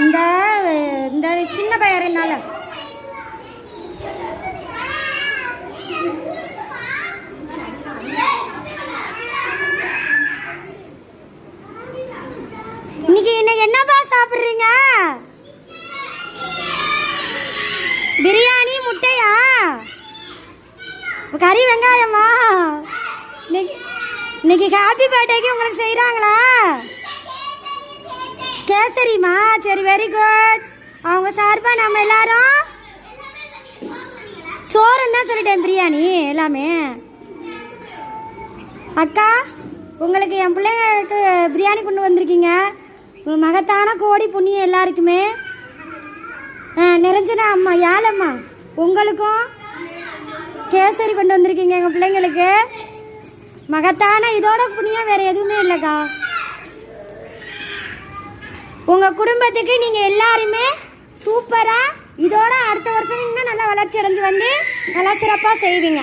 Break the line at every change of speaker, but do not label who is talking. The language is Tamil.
இந்த இந்த சின்ன பயிரனால இன்னைக்கு என்னப்பா சாப்பிட்றீங்க? பிரியாணி, முட்டையா, கறி, வெங்காயமா? இன்னைக்கு ஹாப்பி பர்த்டேக்கு உங்களுக்கு செய்கிறாங்களா? கேசரிமா? சரி, வெரி குட். அவங்க சார்பாக நம்ம எல்லாரும் சோறுன்னு தான் சொல்லிட்டேன், பிரியாணி எல்லாமே. அக்கா, உங்களுக்கு என் பிள்ளைங்களுக்கு பிரியாணி கொண்டு வந்திருக்கீங்க. உங்கள் மகத்தான கோடி புண்ணியம் எல்லாருக்குமே. நிரஞ்சனா அம்மா, யாழம்மா, உங்களுக்கும் கேசரி கொண்டு வந்திருக்கீங்க எங்கள் பிள்ளைங்களுக்கு. மகத்தான இதோட புண்ணியம் வேறு எதுவுமே இல்லைக்கா. உங்கள் குடும்பத்துக்கு நீங்கள் எல்லாருமே சூப்பராக இதோட அடுத்த வருஷம் இன்னும் நல்லா வளர்ச்சி அடைஞ்சு வந்து நல்லா சிறப்பாக செய்வீங்க.